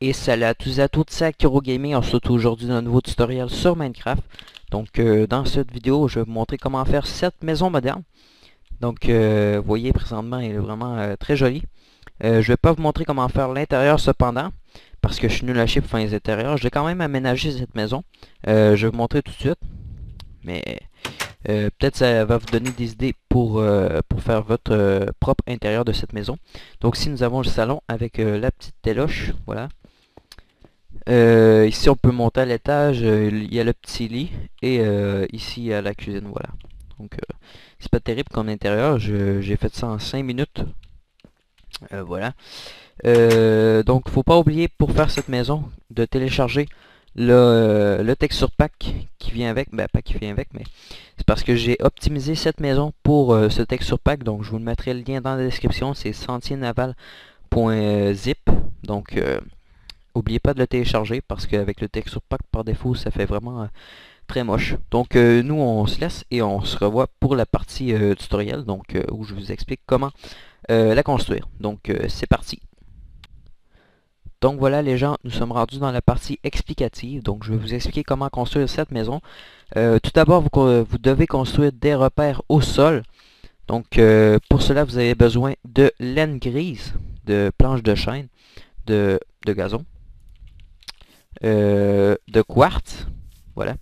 Et salut à tous et à toutes, c'est Akiro Gaming. On se retrouve aujourd'hui dans un nouveau tutoriel sur Minecraft. Donc dans cette vidéo, je vais vous montrer comment faire cette maison moderne. Donc vous voyez présentement, elle est vraiment très jolie. Je vais pas vous montrer comment faire l'intérieur cependant, parce que je suis nul à chier pour faire les intérieurs. Je vais quand même aménager cette maison. Je vais vous montrer tout de suite. Mais peut-être ça va vous donner des idées pour faire votre propre intérieur de cette maison. Donc ici nous avons le salon avec la petite téloche, voilà. Ici on peut monter à l'étage, il y a le petit lit et ici il y a la cuisine, voilà. Donc c'est pas terrible comme intérieur, j'ai fait ça en 5 minutes. Voilà. Donc faut pas oublier pour faire cette maison de télécharger le texture pack qui vient avec, ben pas qui vient avec, mais c'est parce que j'ai optimisé cette maison pour ce texture pack. Donc je vous mettrai le lien dans la description, c'est sentiernaval.zip. Donc n'oubliez pas de le télécharger parce qu'avec le texture pack par défaut ça fait vraiment très moche. Donc nous on se laisse et on se revoit pour la partie tutoriel, donc où je vous explique comment la construire. Donc c'est parti. Donc voilà les gens, nous sommes rendus dans la partie explicative. Donc je vais vous expliquer comment construire cette maison. Tout d'abord vous devez construire des repères au sol. Donc pour cela vous avez besoin de laine grise, de planches de chêne, de gazon, de quartz, voilà,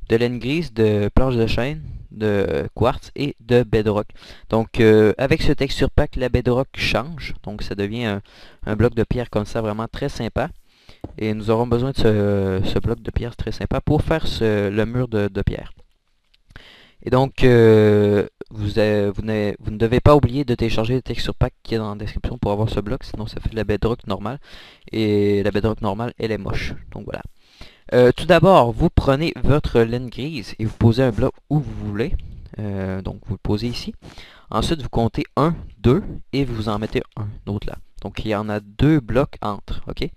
de laine grise, de planches de chêne, de quartz et de bedrock. Donc avec ce texture pack, la bedrock change, donc ça devient un bloc de pierre comme ça, vraiment très sympa. Et nous aurons besoin de ce bloc de pierre très sympa pour faire le mur de pierre. Et donc vous ne devez pas oublier de télécharger le texture pack qui est dans la description pour avoir ce bloc, sinon ça fait de la bedrock normale. Et la bedrock normale elle est moche, donc voilà. Tout d'abord, vous prenez votre laine grise et vous posez un bloc où vous voulez. Donc vous le posez ici. Ensuite, vous comptez 1, 2 et vous en mettez un autre là. Donc il y en a 2 blocs entre. Ok.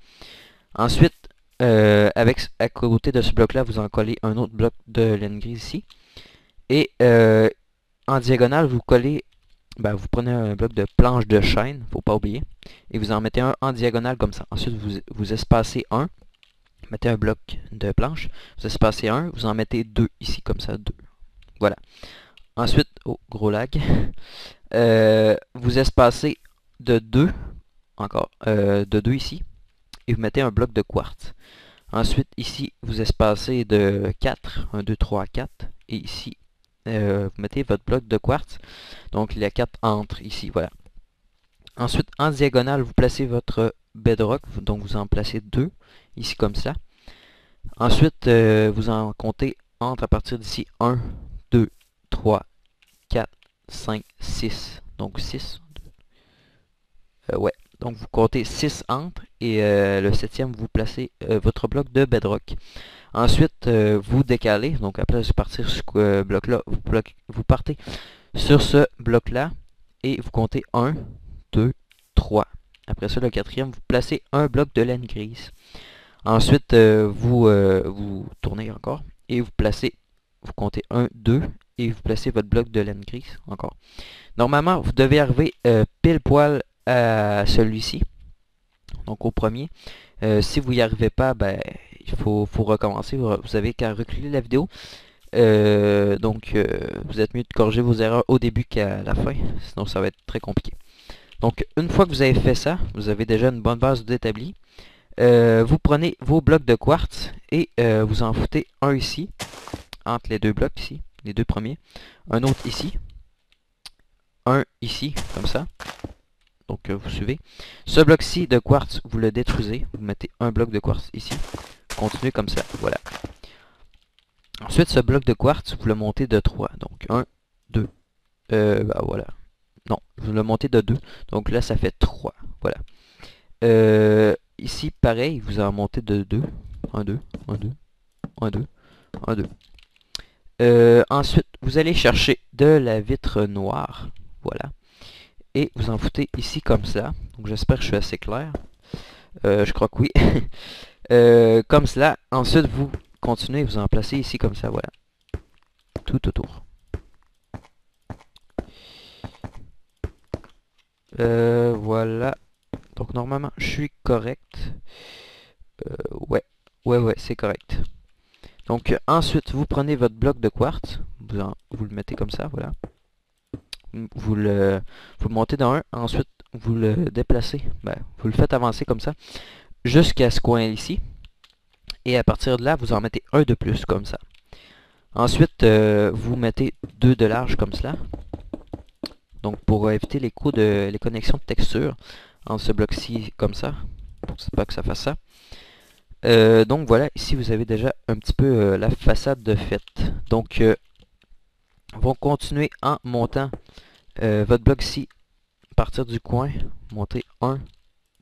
Ensuite, à côté de ce bloc là, vous en collez un autre bloc de laine grise ici. Et en diagonale, vous collez, vous prenez un bloc de planche de chêne, faut pas oublier. Et vous en mettez un en diagonale comme ça. Ensuite, vous espacez un. Mettez un bloc de planche, vous espacez un, vous en mettez 2 ici, comme ça, 2. Voilà. Ensuite, oh, gros lag. Vous espacez de 2, encore, de 2 ici, et vous mettez un bloc de quartz. Ensuite, ici, vous espacez de 4, 1, 2, 3, 4, et ici, vous mettez votre bloc de quartz. Donc, il y a 4 entre ici, voilà. Ensuite, en diagonale, vous placez votre bedrock, donc vous en placez 2, ici comme ça. Ensuite, vous en comptez entre à partir d'ici 1, 2, 3, 4, 5, 6. Donc 6. Ouais, donc vous comptez 6 entre et le 7e, vous placez votre bloc de bedrock. Ensuite, vous décalez, donc après de partir sur ce bloc-là, vous partez sur ce bloc-là et vous comptez 1, 2, 3. Après ça, le 4e, vous placez un bloc de laine grise. Ensuite, vous tournez encore et vous comptez 1, 2 et vous placez votre bloc de laine grise encore. Normalement, vous devez arriver pile poil à celui-ci, donc au premier. Si vous n'y arrivez pas, il faut recommencer. Vous avez qu'à reculer la vidéo. Vous êtes mieux de corriger vos erreurs au début qu'à la fin, sinon ça va être très compliqué. Donc une fois que vous avez fait ça, vous avez déjà une bonne base d'établi. Vous prenez vos blocs de quartz et vous en foutez un ici, entre les 2 blocs ici, les 2 premiers. Un autre ici. Un ici, comme ça. Donc vous suivez. Ce bloc-ci de quartz, vous le détruisez. Vous mettez un bloc de quartz ici. Continuez comme ça, voilà. Ensuite, ce bloc de quartz, vous le montez de 3. Donc 1, 2. Voilà. Non, vous le montez de 2. Donc là, ça fait 3. Voilà. Ici, pareil, vous en montez de 2. 1, 2, 1, 2, 1, 2, 1, 2. Ensuite, vous allez chercher de la vitre noire. Voilà. Et vous en foutez ici comme ça. Donc j'espère que je suis assez clair. Je crois que oui. Comme cela. Ensuite, vous continuez, vous en placez ici comme ça, voilà. Tout autour. Voilà. Donc normalement, je suis correct. Ouais, ouais, c'est correct. Donc ensuite, vous prenez votre bloc de quartz, vous le mettez comme ça, voilà. Vous le montez dans un, ensuite vous le déplacez, vous le faites avancer comme ça, jusqu'à ce coin ici. Et à partir de là, vous en mettez un de plus, comme ça. Ensuite, vous mettez 2 de large comme cela. Donc pour éviter les coups de les connexions de texture en ce bloc-ci comme ça, pour pas que ça fasse ça. Donc voilà, ici vous avez déjà un petit peu la façade de faite. Donc vont continuer en montant votre bloc-ci à partir du coin, monter 1,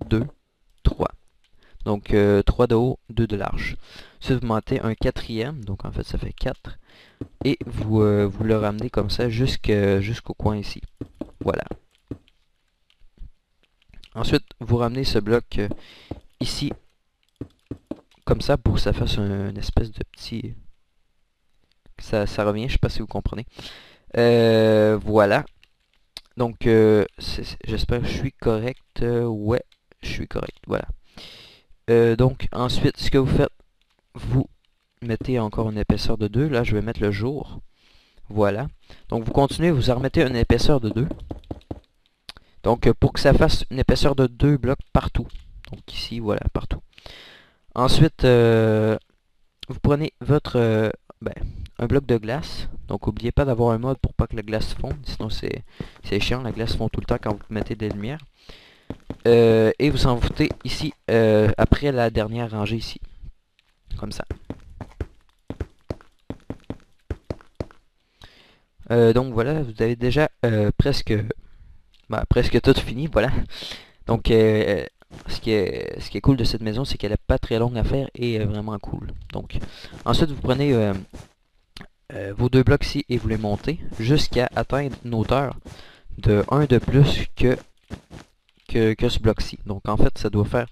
2, 3. Donc 3 de haut, 2 de large. Ensuite vous montez un quatrième, donc en fait ça fait 4. Et vous le ramenez comme ça jusqu'au coin ici. Voilà. Ensuite, vous ramenez ce bloc ici, comme ça, pour que ça fasse une espèce de petit... Ça revient, je sais pas si vous comprenez. Voilà. Donc, j'espère que je suis correct. Ouais, je suis correct. Voilà. Donc, ensuite, ce que vous faites, vous mettez encore une épaisseur de 2. Là, je vais mettre le jour. Voilà. Donc, vous continuez, vous en remettez une épaisseur de 2. Donc, pour que ça fasse une épaisseur de 2 blocs partout. Donc, ici, voilà, partout. Ensuite, vous prenez votre un bloc de glace. Donc, n'oubliez pas d'avoir un mode pour pas que la glace fonde. Sinon, c'est chiant. La glace fond tout le temps quand vous mettez des lumières. Et vous en foutez ici, après la dernière rangée ici. Comme ça. Donc, voilà, vous avez déjà presque tout fini. Voilà. Donc, ce qui est cool de cette maison, c'est qu'elle n'est pas très longue à faire et vraiment cool. Donc, ensuite, vous prenez vos 2 blocs ici et vous les montez jusqu'à atteindre une hauteur de 1 de plus que ce bloc-ci. Donc, en fait, ça doit faire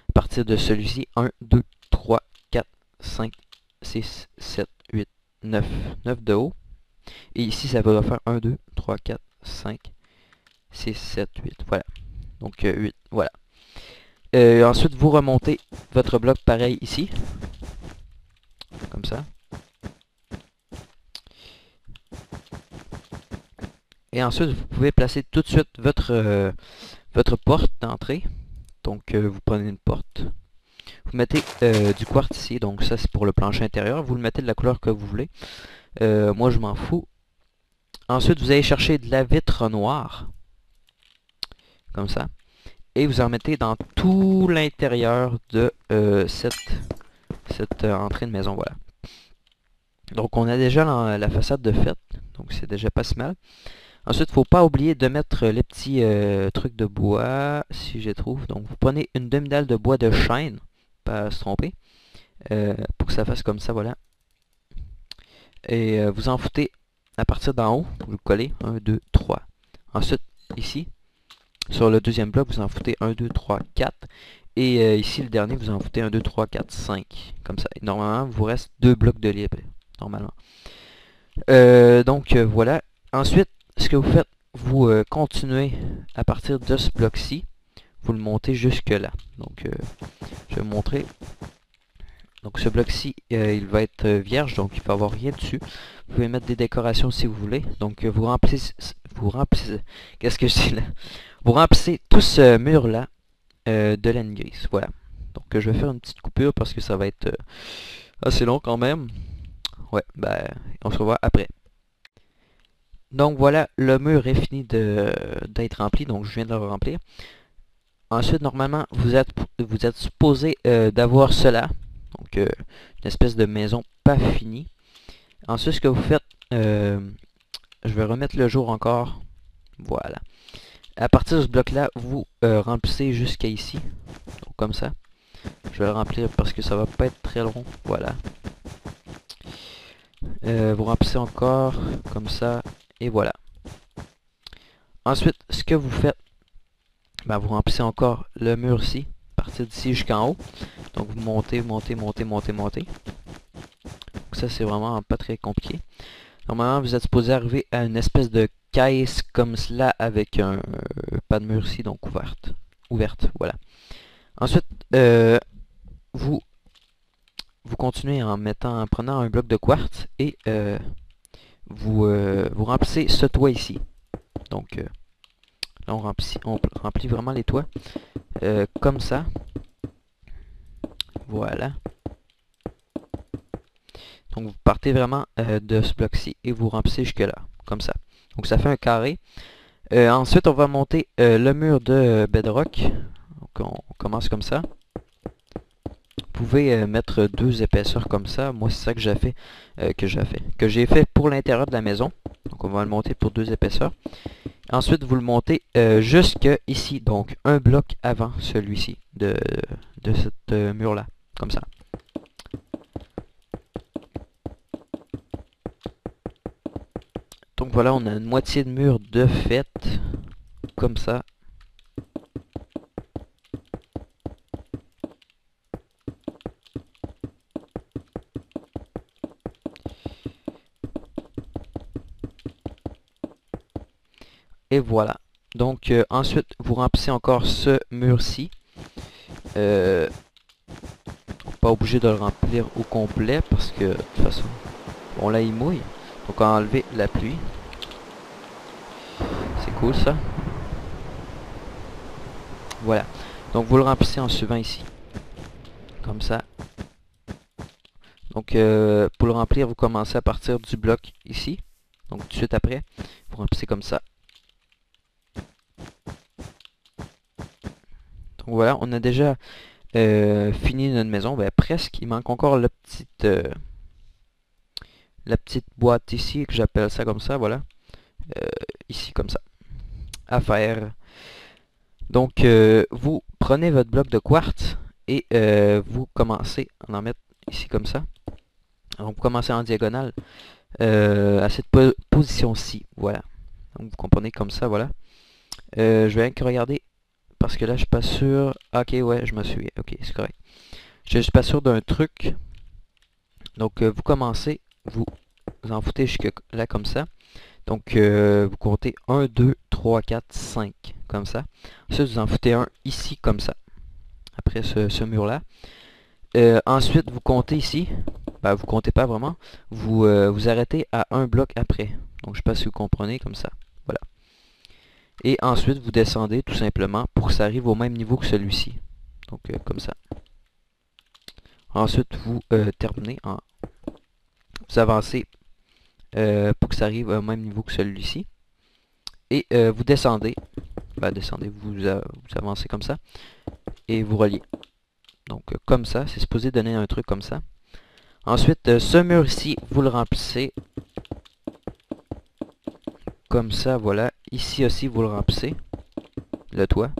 à partir de celui-ci 1, 2, 3, 4, 5, 6, 7, 8, 9. 9 de haut. Et ici, ça va faire 1, 2, 3, 4, 5, 6, 7, 8. Voilà. Donc, 8. Voilà. Ensuite, vous remontez votre bloc pareil ici. Comme ça. Et ensuite, vous pouvez placer tout de suite votre porte d'entrée. Donc, vous prenez une porte. Vous mettez du quartz ici. Donc, ça, c'est pour le plancher intérieur. Vous le mettez de la couleur que vous voulez. Moi, je m'en fous. Ensuite, vous allez chercher de la vitre noire. Comme ça. Et vous en mettez dans tout l'intérieur de cette entrée de maison. Voilà. Donc, on a déjà la façade de fait. Donc, c'est déjà pas si mal. Ensuite, il ne faut pas oublier de mettre les petits trucs de bois, si je les trouve. Donc, vous prenez une demi-dalle de bois de chêne, pas se tromper, pour que ça fasse comme ça, voilà. Et vous en foutez à partir d'en haut, vous le collez, 1, 2, 3. Ensuite, ici, sur le deuxième bloc, vous en foutez 1, 2, 3, 4. Et ici, le dernier, vous en foutez 1, 2, 3, 4, 5. Comme ça. Et normalement, il vous reste 2 blocs de libre, normalement. Donc, voilà. Ensuite, ce que vous faites, vous continuez à partir de ce bloc-ci, vous le montez jusque là. Donc, je vais vous montrer. Donc, ce bloc-ci, il va être vierge, donc il ne va y avoir rien dessus. Vous pouvez mettre des décorations si vous voulez. Donc, vous remplissez, qu'est-ce que je dis là? Vous remplissez tout ce mur-là de laine grise. Voilà. Donc, je vais faire une petite coupure parce que ça va être assez long quand même. Ouais, on se revoit après. Donc voilà, le mur est fini d'être rempli, donc je viens de le remplir. Ensuite, normalement, vous êtes supposé d'avoir cela, donc une espèce de maison pas finie. Ensuite, ce que vous faites, je vais remettre le jour encore, voilà. À partir de ce bloc-là, vous remplissez jusqu'à ici, donc comme ça. Je vais le remplir parce que ça va pas être très long, voilà. Vous remplissez encore, comme ça. Et voilà. Ensuite, ce que vous faites, vous remplissez encore le mur ici, à partir d'ici jusqu'en haut. Donc vous montez, montez, montez, montez, montez. ça c'est vraiment pas très compliqué. Normalement vous êtes supposé arriver à une espèce de caisse comme cela avec un pas de mur ici, donc ouverte, voilà. Ensuite vous continuez en prenant un bloc de quartz et vous remplissez ce toit ici. Donc là on remplit vraiment les toits comme ça. Voilà. Donc vous partez vraiment de ce bloc-ci et vous remplissez jusque là, comme ça. Donc ça fait un carré. Ensuite on va monter le mur de bedrock. Donc on commence comme ça. Vous pouvez mettre 2 épaisseurs comme ça. Moi c'est ça que j'ai fait pour l'intérieur de la maison. Donc on va le monter pour 2 épaisseurs. Ensuite vous le montez jusque ici, donc un bloc avant celui-ci de cette mur là, comme ça. Donc voilà, on a une moitié de mur de fait, comme ça. Et voilà. Donc ensuite, vous remplissez encore ce mur-ci. Pas obligé de le remplir au complet parce que de toute façon, bon là il mouille. Donc on va enlever la pluie. C'est cool ça. Voilà. Donc vous le remplissez en suivant ici. Comme ça. Donc pour le remplir, vous commencez à partir du bloc ici. Donc tout de suite après, vous remplissez comme ça. Donc voilà, on a déjà fini notre maison. Ben, presque. Il manque encore la petite boîte ici, que j'appelle ça comme ça, voilà. Ici comme ça. À faire. Donc vous prenez votre bloc de quartz et vous commencez à en mettre ici comme ça. Donc vous commencez en diagonale à cette position-ci, voilà. Donc vous comprenez comme ça, voilà. Je vais rien que regarder parce que là je suis pas sûr. Ok, ouais, je me souviens. Ok, c'est correct. Je suis pas sûr d'un truc. Donc vous commencez, vous en foutez jusque là comme ça. Donc vous comptez 1, 2, 3, 4, 5 comme ça. Ensuite vous en foutez un ici comme ça. Après ce mur là. Ensuite vous comptez ici. Ben, vous comptez pas vraiment. Vous arrêtez à un bloc après. Donc je sais pas si vous comprenez comme ça. Voilà. Et ensuite vous descendez tout simplement pour que ça arrive au même niveau que celui-ci. Donc comme ça. Ensuite vous terminez en... Vous avancez pour que ça arrive au même niveau que celui-ci. Et vous descendez. Ben, descendez, vous avancez comme ça. Et vous reliez. Donc comme ça, c'est supposé donner un truc comme ça. Ensuite, ce mur ici, vous le remplissez. Comme ça, voilà. Ici aussi, vous le remplissez. Le toit.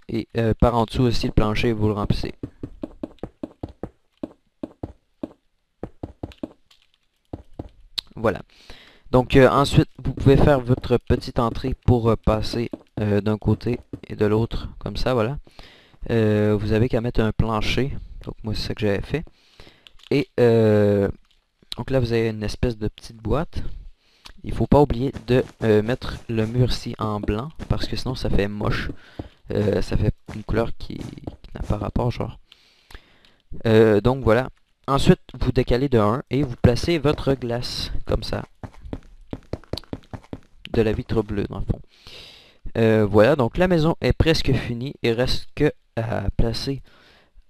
Et par en dessous aussi, le plancher, vous le remplissez. Voilà. Donc ensuite, vous pouvez faire votre petite entrée pour passer d'un côté et de l'autre. Comme ça, voilà. Vous avez qu'à mettre un plancher. Donc moi, c'est ça que j'avais fait. Et donc là, vous avez une espèce de petite boîte. Il faut pas oublier de mettre le mur-ci en blanc, parce que sinon ça fait moche. Ça fait une couleur qui n'a pas rapport, genre. Donc voilà. Ensuite, vous décalez de 1 et vous placez votre glace, comme ça. De la vitre bleue, dans le fond. Voilà, donc la maison est presque finie. Il reste que à placer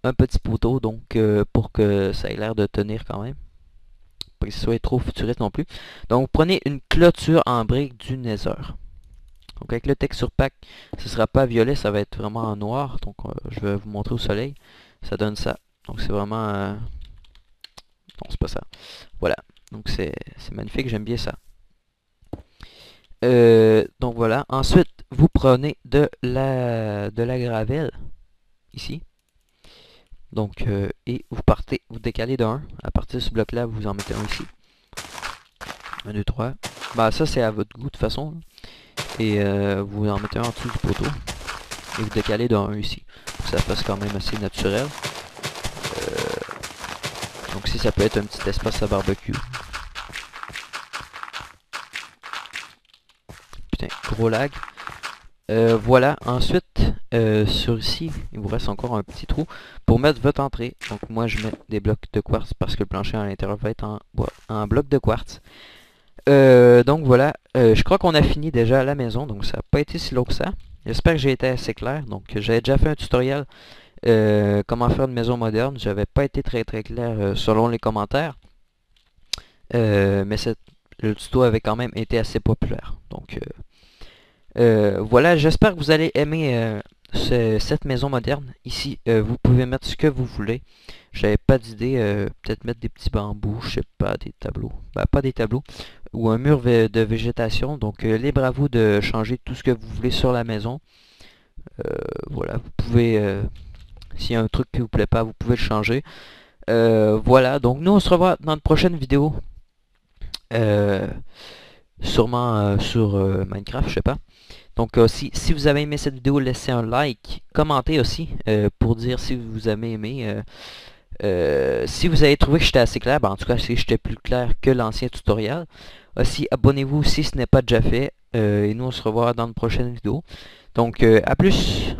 un petit poteau, donc pour que ça ait l'air de tenir quand même. Pas que ce soit trop futuriste non plus. Donc vous prenez une clôture en briques du Nether. Donc avec le texture pack, ce sera pas violet, ça va être vraiment en noir. Donc je vais vous montrer au soleil. Ça donne ça. Donc c'est vraiment... Non, c'est pas ça. Voilà. Donc c'est magnifique, j'aime bien ça. Donc voilà. Ensuite, vous prenez de la gravelle. Ici. Donc, et vous partez, vous décalez de 1. À partir de ce bloc-là, vous en mettez un ici. 1, 2, 3. Bah ça c'est à votre goût de toute façon. Et vous en mettez un en dessous du poteau. Et vous décalez de 1 ici. Pour que ça fasse quand même assez naturel. Donc si ça peut être un petit espace à barbecue. Putain, gros lag. Voilà, ensuite, sur ici, il vous reste encore un petit trou pour mettre votre entrée. Donc moi je mets des blocs de quartz parce que le plancher à l'intérieur va être en bloc de quartz. Donc voilà, je crois qu'on a fini déjà la maison, donc ça n'a pas été si long que ça. J'espère que j'ai été assez clair. Donc j'avais déjà fait un tutoriel comment faire une maison moderne. J'avais pas été très clair selon les commentaires. Mais le tuto avait quand même été assez populaire. Donc voilà, j'espère que vous allez aimer cette maison moderne. Ici, vous pouvez mettre ce que vous voulez. J'avais pas d'idée, peut-être mettre des petits bambous, je sais pas, des tableaux. Bah, pas des tableaux. Ou un mur de végétation. Donc libre à vous de changer tout ce que vous voulez sur la maison. Voilà, vous pouvez, s'il y a un truc qui vous plaît pas, vous pouvez le changer. Voilà, donc nous on se revoit dans une prochaine vidéo. Euh, Sûrement sur Minecraft, je sais pas. Donc si vous avez aimé cette vidéo, laissez un like, commentez aussi pour dire si vous avez aimé. Si vous avez trouvé que j'étais assez clair, ben, en tout cas si j'étais plus clair que l'ancien tutoriel. Aussi abonnez-vous si ce n'est pas déjà fait. Et nous on se revoit dans une prochaine vidéo. Donc à plus.